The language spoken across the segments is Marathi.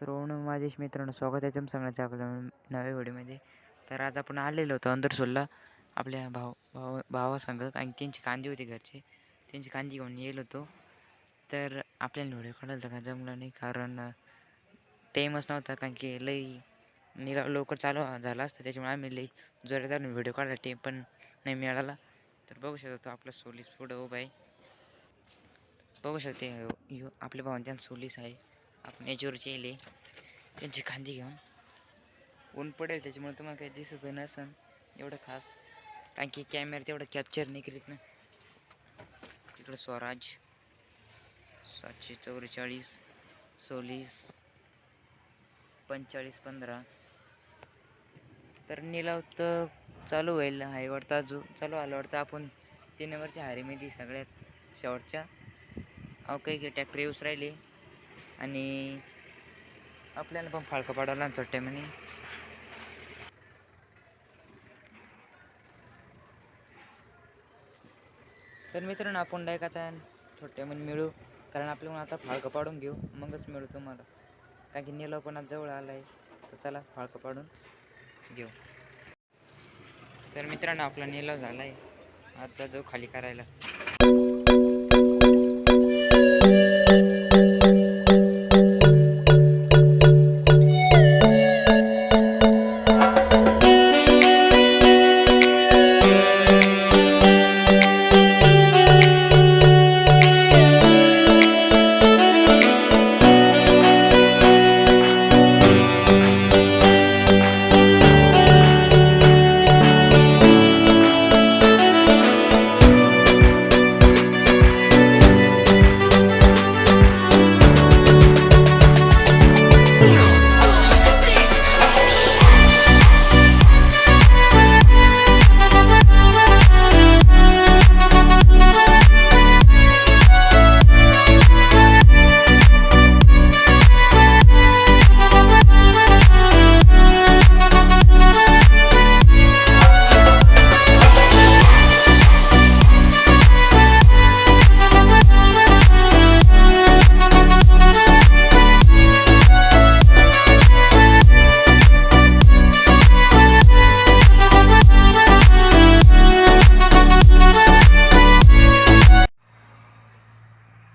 तर माझे मित्रांनो, स्वागत आहे तुमचं सगळ्यांचं आपल्या नव्या व्हिडिओमध्ये. तर आज आपण आलेलो होतो अंदरसोलला आपल्या भावासंग, आणि त्यांची कांदी होती घरचे, त्यांची कांदी घेऊन येईल होतो. तर आपल्याला व्हिडिओ काढायला का जमलं नाही, कारण टाईमच नव्हता. कारण की लई लवकर चालू झाला असतं, त्याच्यामुळे आम्ही लई जोरात व्हिडिओ काढायला टाईम पण नाही मिळाला. तर बघू शकतो आपलं सोलीस पुढं उभं आहे, बघू शकते. आपल्या भावांच्या सोलीस आहे. आपण याच्यावरची येईल त्यांची खांदी घेऊन. ऊन पडेल त्याच्यामुळे तुम्हाला काही दिसत नसन एवढं खास, कारण की कॅमेरा तेवढं कॅप्चर नाही करीत ना. तिकडं स्वराज 744 सोलीस 4515. तर निलाव तर चालू व्हायला आहे वाटतं, अजून चालू आलं वाटतं. आपण 3 नंबरच्या हारीमध्ये सगळ्यात शेवटच्या काही ट्रॅक्टर येऊच राहिले, आणि आपल्याला पण फाळका पाडवला ना थोड्या टायमाने. तर मित्रांनो, आपण डायरेक्ट आता थोड्या टायमाने मिळू, कारण आपल्याला आता फाळका पाडून घेऊ, मगच मिळू तुम्हाला. कारण की निलाव पण आज जवळ आला आहे. तर चला फाळका पाडून घेऊ. तर मित्रांनो, आपला निलाव झाला आहे, आता जो खाली करायला.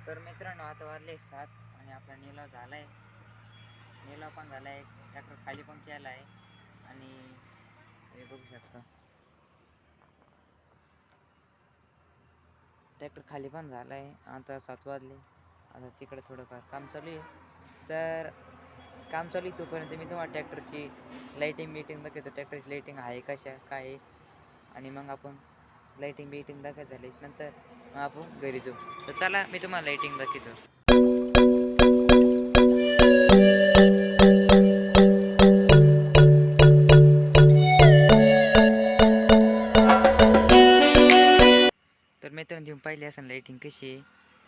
तर मित्रांनो, आता वाजले 7 आणि आपला निलाव झाला आहे. निलाव पण झाला आहे, ट्रॅक्टर खाली पण केला आहे, आणि हे बघू शकता ट्रॅक्टर खाली पण झाला आहे. आता 7 वाजले. आता तिकडे थोडंफार काम चालू आहे. तर काम चालू आहे तोपर्यंत मी तुम्हाला ट्रॅक्टरची लाईटिंग दाखवतो. ट्रॅक्टरची लाईटिंग आहे कशा काय आहे, आणि मग आपण लाईटिंग दाखवत झाल्याच नंतर मग आपण घरी जाऊ. तर चला, मी तुम्हाला लाईटिंग दाखवतो. तर मित्रांनो, तुम्ही पाहिली असेल लाईटिंग कशी आहे.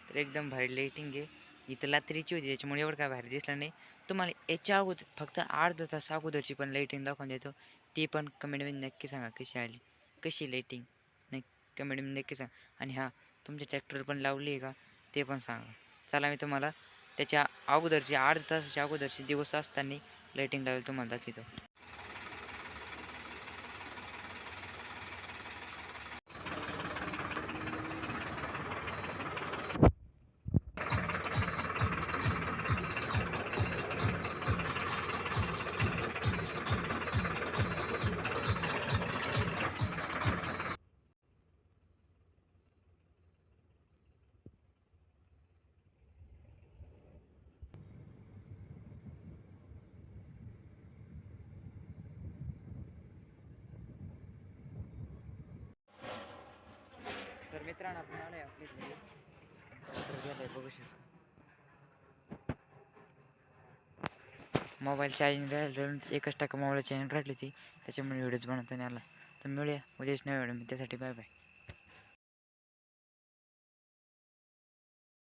तर एकदम भारी लाईटिंग आहे. इथं रात्रीची होती, त्याच्यामुळे एवढं काय भारी दिसलं नाही. तुम्हाला याच्या अगोदर फक्त अर्धा तास अगोदरची पण लाईटिंग दाखवून देतो. ती पण कमेंटमध्ये नक्की सांगा कशी आली, कशी लाईटिंग कमेंटमध्ये नक्की सांगा. आणि हां, तुमच्या ट्रॅक्टर पण लावली आहे का ते पण सांगा. चला, मी तुम्हाला त्याच्या अगोदरची अर्धा तासाच्या अगोदरची दिवस असताना लाईटिंग लावली तुम्हाला दाखवतो. तर मित्रांनो, आपण आलोय आपली घरी. बघू शकता मोबाईल चार्जिंग राहिलं, एकच टक्का मोबाईल चार्जिंग राहिली ती, त्याच्यामुळे व्हिडिओज बनवता नाही आला. तर मिळूया उद्याच नव्या व्हिडिओ. त्यासाठी बाय बाय.